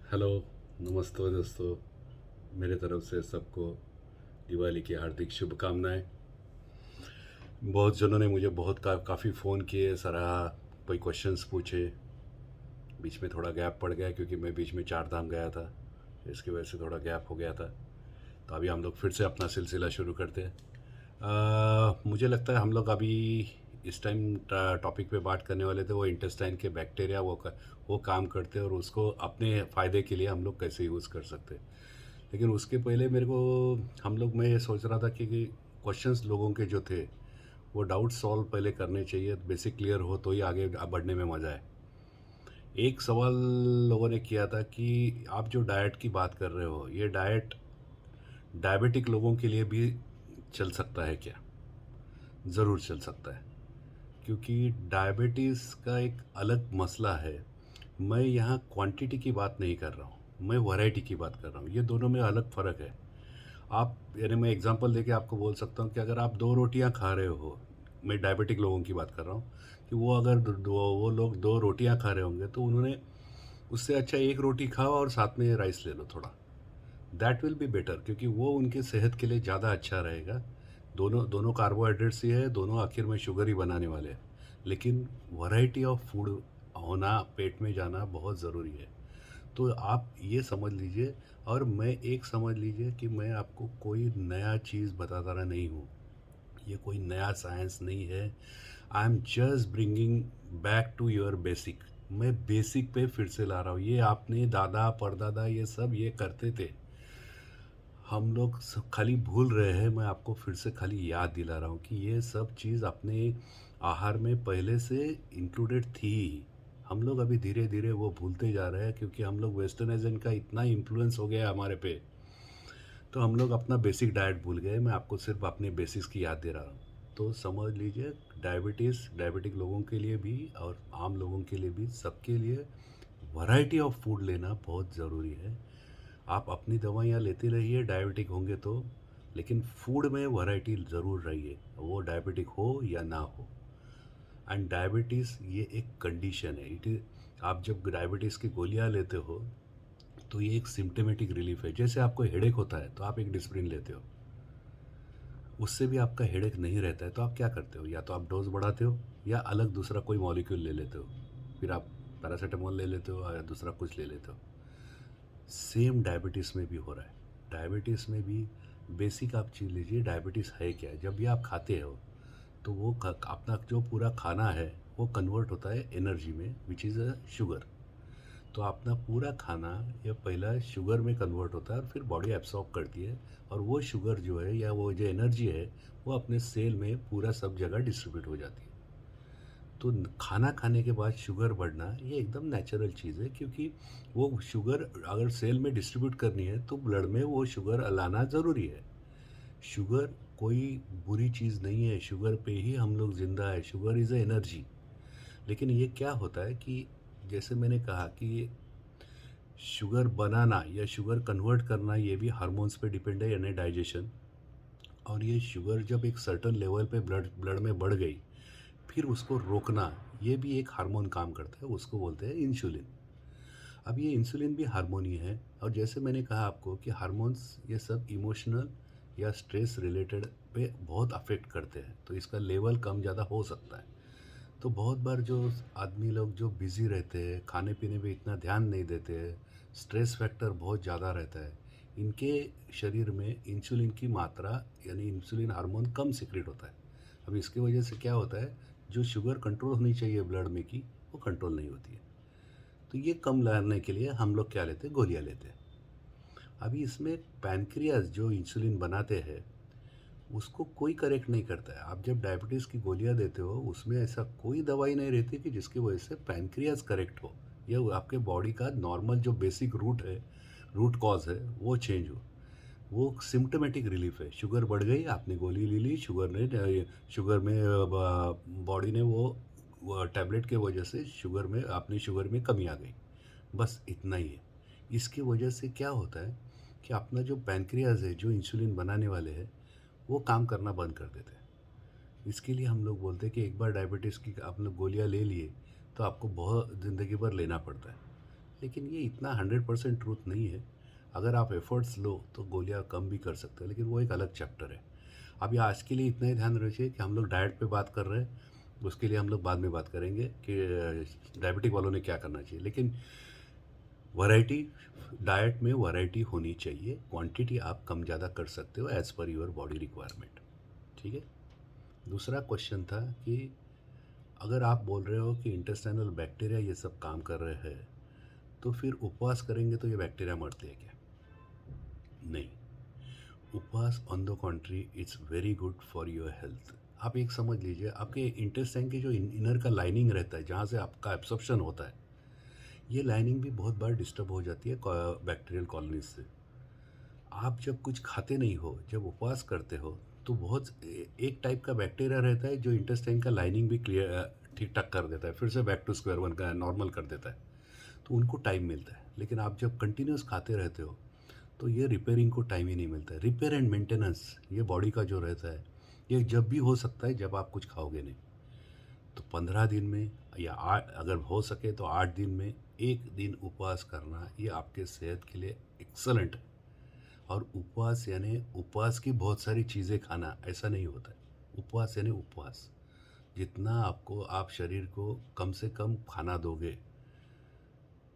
Hello, नमस्ते दोस्तों। मेरे तरफ से सबको दिवाली की हार्दिक शुभकामनाएं। बहुत जनों ने मुझे काफ़ी फ़ोन किए, सराहा, कोई क्वेश्चंस पूछे। बीच में थोड़ा गैप पड़ गया क्योंकि मैं बीच में चार धाम गया था, इसकी वजह से थोड़ा गैप हो गया था। तो अभी हम लोग फिर से अपना सिलसिला शुरू करते हैं। मुझे लगता है हम लोग अभी इस टाइम टॉपिक पे बात करने वाले थे, वो इंटेस्टाइन के बैक्टीरिया वो काम करते हैं और उसको अपने फ़ायदे के लिए हम लोग कैसे यूज़ कर सकते हैं। लेकिन उसके पहले मेरे को मैं ये सोच रहा था कि क्वेश्चंस लोगों के जो थे वो डाउट सॉल्व पहले करने चाहिए, बेसिक क्लियर हो तो ही आगे बढ़ने में मज़ा है। एक सवाल लोगों ने किया था कि आप जो डाइट की बात कर रहे हो, ये डाइट डायबिटिक लोगों के लिए भी चल सकता है क्या? ज़रूर चल सकता है, क्योंकि डायबिटीज़ का एक अलग मसला है। मैं यहाँ क्वांटिटी की बात नहीं कर रहा हूँ, मैं वैरायटी की बात कर रहा हूँ। ये दोनों में अलग फ़र्क है। आप यानी मैं एग्जांपल देके आपको बोल सकता हूँ कि अगर आप 2 रोटियाँ खा रहे हो, मैं डायबिटिक लोगों की बात कर रहा हूँ, कि वो अगर द दो वो लोग 2 रोटियाँ खा रहे होंगे तो उन्होंने उससे अच्छा 1 रोटी खाओ और साथ में राइस ले लो थोड़ा। दैट विल बी बेटर, क्योंकि वो उनके सेहत के लिए ज़्यादा अच्छा रहेगा। दोनों दोनों कार्बोहाइड्रेट्स ही है, दोनों आखिर में शुगर ही बनाने वाले हैं। लेकिन वैरायटी ऑफ फूड होना, पेट में जाना बहुत ज़रूरी है। तो आप ये समझ लीजिए, और मैं एक समझ लीजिए कि मैं आपको कोई नया चीज़ बताता रहा नहीं हूँ। ये कोई नया साइंस नहीं है। I am just bringing back to your basic. मैं बेसिक पे फिर से ला रहा हूँ। ये आपने दादा परदादा ये सब ये करते थे, हम लोग सब खाली भूल रहे हैं। मैं आपको फिर से खाली याद दिला रहा हूँ कि ये सब चीज़ अपने आहार में पहले से इंक्लूडेड थी। हम लोग अभी धीरे धीरे वो भूलते जा रहे हैं, क्योंकि हम लोग वेस्टर्नाइजेशन का इतना इन्फ्लुएंस हो गया है हमारे पे। तो हम लोग अपना बेसिक डाइट भूल गए। मैं आपको सिर्फ अपने बेसिक्स की याद दे रहा हूँ। तो समझ लीजिए, डायबिटिक लोगों के लिए भी और आम लोगों के लिए भी, सबके लिए वैरायटी ऑफ फूड लेना बहुत ज़रूरी है। आप अपनी दवाइयाँ लेते रहिए डायबिटिक होंगे तो, लेकिन फूड में वैरायटी ज़रूर रहिए, वो डायबिटिक हो या ना हो। एंड डायबिटीज़ ये एक कंडीशन है, इट इज। आप जब डायबिटीज़ की गोलियाँ लेते हो तो ये एक सिम्टमेटिक रिलीफ है। जैसे आपको हेडेक होता है तो आप एक डिस्प्रिन लेते हो, उससे भी आपका हेडेक नहीं रहता है तो आप क्या करते हो, या तो आप डोज बढ़ाते हो या अलग दूसरा कोई मॉलिक्यूल ले लेते हो। फिर आप पैरासीटामोल ले लेते हो या दूसरा कुछ ले लेते हो। सेम डायबिटीज़ में भी हो रहा है। डायबिटीज़ में भी बेसिक आप चीज़ लीजिए, डायबिटीज़ है क्या। जब भी आप खाते हो तो वो अपना जो पूरा खाना है वो कन्वर्ट होता है एनर्जी में, विच इज़ अ शुगर। तो अपना पूरा खाना ये पहला शुगर में कन्वर्ट होता है और फिर बॉडी एब्सॉर्ब करती है। और वो शुगर जो है या वो जो एनर्जी है वो अपने सेल में पूरा सब जगह डिस्ट्रीब्यूट हो जाती है। तो खाना खाने के बाद शुगर बढ़ना ये एकदम नेचुरल चीज़ है, क्योंकि वो शुगर अगर सेल में डिस्ट्रीब्यूट करनी है तो ब्लड में वो शुगर लाना ज़रूरी है। शुगर कोई बुरी चीज़ नहीं है, शुगर पे ही हम लोग ज़िंदा है। Sugar is a energy. लेकिन ये क्या होता है कि जैसे मैंने कहा कि शुगर बनाना या शुगर कन्वर्ट करना ये भी हार्मोन्स पे डिपेंड है, यानी डाइजेशन। और ये शुगर जब एक सर्टन लेवल पे ब्लड ब्लड में बढ़ गई, फिर उसको रोकना, ये भी एक हार्मोन काम करता है, उसको बोलते हैं इंसुलिन। अब ये इंसुलिन भी हार्मोन ही है। और जैसे मैंने कहा आपको कि हार्मोन्स ये सब इमोशनल या स्ट्रेस रिलेटेड पे बहुत अफेक्ट करते हैं, तो इसका लेवल कम ज़्यादा हो सकता है। तो बहुत बार जो आदमी लोग जो बिज़ी रहते हैं, खाने पीने पे इतना ध्यान नहीं देते हैं, स्ट्रेस फैक्टर बहुत ज़्यादा रहता है, इनके शरीर में इंसुलिन की मात्रा यानी इंसुलिन हार्मोन कम सिक्रेट होता है। अब इसकी वजह से क्या होता है, जो शुगर कंट्रोल होनी चाहिए ब्लड में की, वो कंट्रोल नहीं होती है। तो ये कम लाने के लिए हम लोग क्या लेते हैं, गोलियाँ लेते हैं। अभी इसमें पैनक्रियाज जो इंसुलिन बनाते हैं उसको कोई करेक्ट नहीं करता है। आप जब डायबिटीज़ की गोलियां देते हो उसमें ऐसा कोई दवाई नहीं रहती कि जिसकी वजह से पैनक्रियाज करेक्ट हो, या वो आपके बॉडी का नॉर्मल जो बेसिक रूट है, रूट कॉज है, वो चेंज हो। वो सिम्टमेटिक रिलीफ है। शुगर बढ़ गई, आपने गोली ले ली, शुगर में बॉडी ने वो टैबलेट के वजह से शुगर में कमी आ गई, बस इतना ही है। इसकी वजह से क्या होता है कि अपना जो पैनक्रियाज है, जो इंसुलिन बनाने वाले हैं, वो काम करना बंद कर देते हैं। इसके लिए हम लोग बोलते हैं कि एक बार डायबिटीज़ की आपने गोलियाँ ले लिए तो आपको बहुत ज़िंदगी भर लेना पड़ता है। लेकिन ये इतना 100% ट्रूथ नहीं है। अगर आप एफर्ट्स लो तो गोलियां कम भी कर सकते हो, लेकिन वो एक अलग चैप्टर है। अभी आज के लिए इतना ही ध्यान रखिए कि हम लोग डाइट पे बात कर रहे हैं, उसके लिए हम लोग बाद में बात करेंगे कि डायबिटिक वालों ने क्या करना चाहिए। लेकिन वैरायटी, डाइट में वैरायटी होनी चाहिए, क्वांटिटी आप कम ज़्यादा कर सकते हो as per your body requirement. ठीक है। दूसरा क्वेश्चन था कि अगर आप बोल रहे हो कि इंटेस्टाइनल बैक्टीरिया ये सब काम कर रहे हैं, तो फिर उपवास करेंगे तो ये बैक्टीरिया मरते हैं क्या? नहीं। उपवास on the contrary it's very good for your health. आप एक समझ लीजिए, आपके इंटेस्टाइन के जो इनर का लाइनिंग रहता है जहाँ से आपका एब्सॉर्प्शन होता है, ये लाइनिंग भी बहुत बार डिस्टर्ब हो जाती है बैक्टीरियल कॉलोनीज से। आप जब कुछ खाते नहीं हो, जब उपवास करते हो, तो एक टाइप का बैक्टीरिया रहता है जो इंटेस्टाइन का लाइनिंग भी क्लियर ठीक ठाक कर देता है, फिर से बैक टू स्क्वायर वन का नॉर्मल कर देता है। तो उनको टाइम मिलता है। लेकिन आप जब कंटिन्यूस खाते रहते हो तो ये रिपेयरिंग को टाइम ही नहीं मिलता है। रिपेयर एंड मेंटेनेंस ये बॉडी का जो रहता है, ये जब भी हो सकता है जब आप कुछ खाओगे नहीं। तो 15 दिन में या अगर हो सके तो 8 दिन में एक दिन उपवास करना, ये आपके सेहत के लिए एक्सलेंट है। और उपवास यानी उपवास की बहुत सारी चीज़ें खाना ऐसा नहीं होता है। उपवास यानी उपवास, जितना आपको आप शरीर को कम से कम खाना दोगे,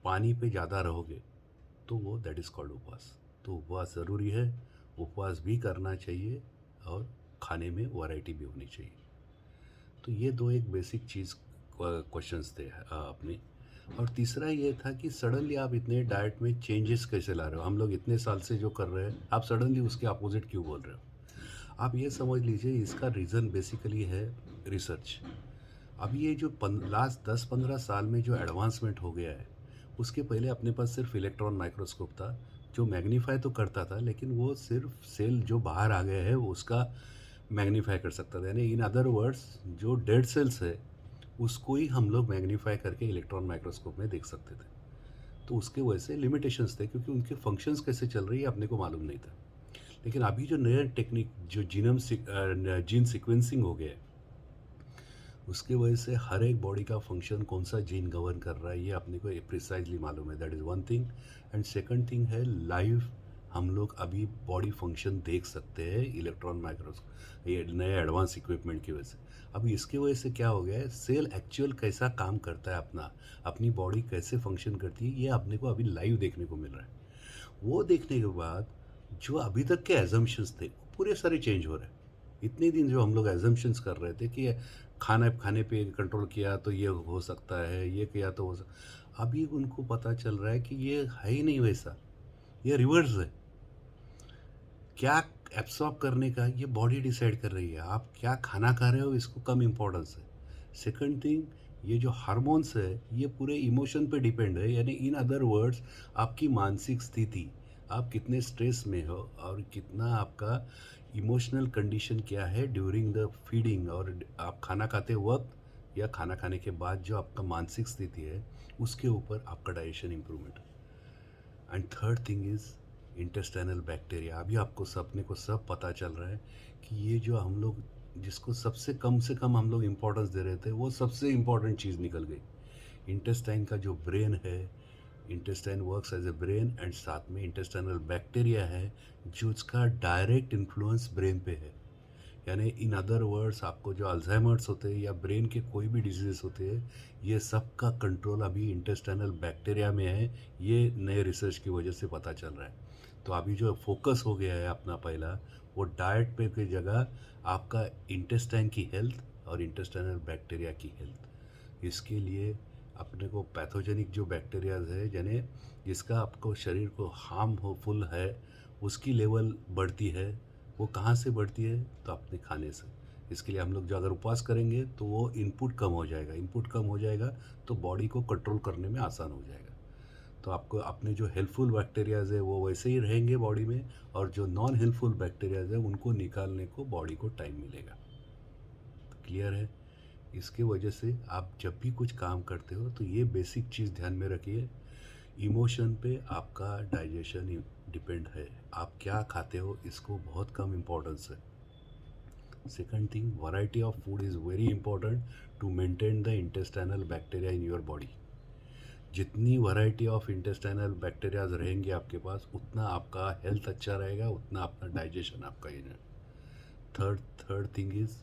पानी पे ज़्यादा रहोगे, तो वो दैट इज़ कॉल्ड उपवास। तो उपवास ज़रूरी है, उपवास भी करना चाहिए और खाने में वैरायटी भी होनी चाहिए। तो ये दो एक बेसिक चीज़ क्वेश्चंस थे अपने। और तीसरा ये था कि सडनली आप इतने डाइट में चेंजेस कैसे ला रहे हो? हम लोग इतने साल से जो कर रहे हैं, आप सडनली उसके अपोजिट क्यों बोल रहे हो? आप ये समझ लीजिए, इसका रीज़न बेसिकली है रिसर्च। अब ये जो लास्ट 10-15 साल में जो एडवांसमेंट हो गया है, उसके पहले अपने पास सिर्फ इलेक्ट्रॉन माइक्रोस्कोप था जो मैग्नीफाई तो करता था, लेकिन वो सिर्फ सेल जो बाहर आ गए हैं उसका मैग्नीफाई कर सकता था। यानी इन अदर वर्ड्स, जो डेड सेल्स है उसको ही हम लोग मैग्नीफाई करके इलेक्ट्रॉन माइक्रोस्कोप में देख सकते थे। तो उसके वजह से लिमिटेशंस थे, क्योंकि उनके फंक्शंस कैसे चल रही है अपने को मालूम नहीं था। लेकिन अभी जो नया टेक्निक, जो जीन सिक्वेंसिंग हो गया है, उसके वजह से हर एक बॉडी का फंक्शन कौन सा जीन गवर्न कर रहा है ये अपने को प्रिसाइजली मालूम है। That is one thing. And second thing है लाइव, हम लोग अभी बॉडी फंक्शन देख सकते हैं इलेक्ट्रॉन माइक्रोस्कोप, ये नए एडवांस इक्विपमेंट की वजह से। अभी इसकी वजह से क्या हो गया है, सेल एक्चुअल कैसा काम करता है, अपनी बॉडी कैसे फंक्शन करती है, ये अपने को अभी लाइव देखने को मिल रहा है। वो देखने के बाद जो अभी तक के एजम्पशंस थे वो पूरे सारे चेंज हो रहे हैं। इतने दिन जो हम लोग एजम्पशंस कर रहे थे कि खाना खाने पे कंट्रोल किया तो ये हो सकता है, ये किया तो हो सकता, अभी उनको पता चल रहा है कि ये है ही नहीं वैसा, ये रिवर्स है। क्या एब्सॉर्ब करने का ये बॉडी डिसाइड कर रही है, आप क्या खाना खा रहे हो इसको कम इम्पोर्टेंस है। सेकंड थिंग, ये जो हार्मोन्स है ये पूरे इमोशन पे डिपेंड है। यानी इन अदर वर्ड्स, आपकी मानसिक स्थिति, आप कितने स्ट्रेस में हो और कितना आपका इमोशनल कंडीशन क्या है ड्यूरिंग द फीडिंग, और आप खाना खाते वक्त या खाना खाने के बाद जो आपका मानसिक स्थिति है, उसके ऊपर आपका digestion improvement. And third thing is intestinal bacteria. अभी आपको सबने को सब पता चल रहा है कि ये जो हम लोग जिसको सबसे कम से कम हम लोग इम्पोर्टेंस दे रहे थे, वो सबसे इम्पोर्टेंट चीज़ निकल गई। इंटेस्टाइन का जो ब्रेन है, intestine works as a brain, and साथ में इंटेस्टाइनल बैक्टीरिया है जो उसका डायरेक्ट इन्फ्लुएंस ब्रेन पे है। यानी इन अदर वर्ड्स, आपको जो अल्जाइमर्स होते हैं या ब्रेन के कोई भी डिजीज़ होते हैं, ये सब का कंट्रोल अभी इंटेस्टाइनल बैक्टीरिया में है। ये नए रिसर्च की वजह से पता चल रहा है। तो अभी जो फोकस हो गया है अपना पहला, वो डाइट पे की जगह आपका इंटेस्टाइन की हेल्थ और इंटेस्टाइनल बैक्टीरिया की हेल्थ। इसके लिए अपने को पैथोजेनिक जो बैक्टीरियाज है, यानी जिसका आपको शरीर को हार्मफुल है, उसकी लेवल बढ़ती है। वो कहाँ से बढ़ती है? तो अपने खाने से। इसके लिए हम लोग जो अगर उपवास करेंगे तो वो इनपुट कम हो जाएगा, इनपुट कम हो जाएगा तो बॉडी को कंट्रोल करने में आसान हो जाएगा। तो आपको अपने जो हेल्पफुल बैक्टीरियाज है वो वैसे ही रहेंगे बॉडी में, और जो नॉन हेल्पफुल बैक्टीरियाज है उनको निकालने को बॉडी को टाइम मिलेगा। तो क्लियर है? इसके वजह से आप जब भी कुछ काम करते हो तो ये बेसिक चीज़ ध्यान में रखिए, इमोशन पे आपका डाइजेशन डिपेंड है। आप क्या खाते हो इसको बहुत कम इम्पोर्टेंस है। Second thing, variety of food is very important to maintain the intestinal bacteria in your body. जितनी वैरायटी ऑफ इंटेस्टाइनल बैक्टीरियाज रहेंगे आपके पास, उतना आपका हेल्थ अच्छा रहेगा, उतना अपना डाइजेशन आपका ये। Third third thing is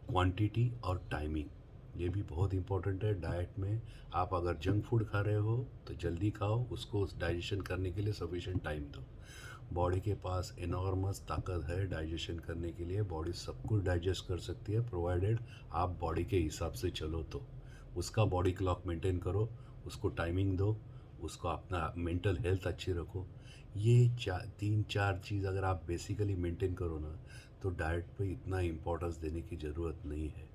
quantity और टाइमिंग। ये भी बहुत इंपॉर्टेंट है डाइट में। आप अगर जंक फूड खा रहे हो तो जल्दी खाओ, उसको डाइजेशन करने के लिए सफिशिएंट टाइम दो। बॉडी के पास इनॉर्मस ताकत है डाइजेशन करने के लिए, बॉडी सब कुछ डाइजेस्ट कर सकती है प्रोवाइडेड आप बॉडी के हिसाब से चलो तो। उसका बॉडी क्लॉक मेंटेन करो, उसको टाइमिंग दो, उसको अपना मेंटल हेल्थ अच्छी रखो। ये तीन चार चीज़ अगर आप बेसिकली मेंटेन करो ना, तो डाइट पे इतना इम्पोर्टेंस देने की ज़रूरत नहीं है।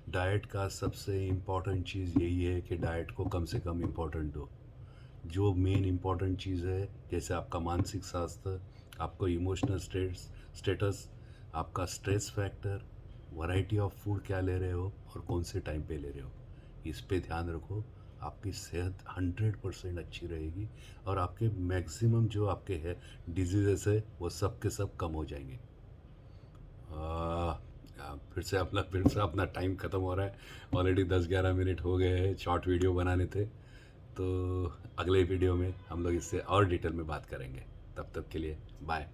डाइट का सबसे इम्पोर्टेंट चीज़ यही है कि डाइट को कम से कम इम्पोर्टेंट दो। जो मेन इम्पॉर्टेंट चीज़ है, जैसे आपका मानसिक स्वास्थ्य, आपको इमोशनल स्टेटस, आपका stress factor, variety of food क्या ले रहे हो और कौन से टाइम पे ले रहे हो, इस पे ध्यान रखो। आपकी सेहत 100% अच्छी रहेगी और आपके मैक्सिमम जो आपके है डिजीज़ेस है वो सब के सब कम हो जाएंगे। फिर से अपना टाइम ख़त्म हो रहा है। ऑलरेडी 10-11 मिनट हो गए हैं, शॉर्ट वीडियो बनाने थे। तो अगले वीडियो में हम लोग इससे और डिटेल में बात करेंगे। तब तक के लिए बाय।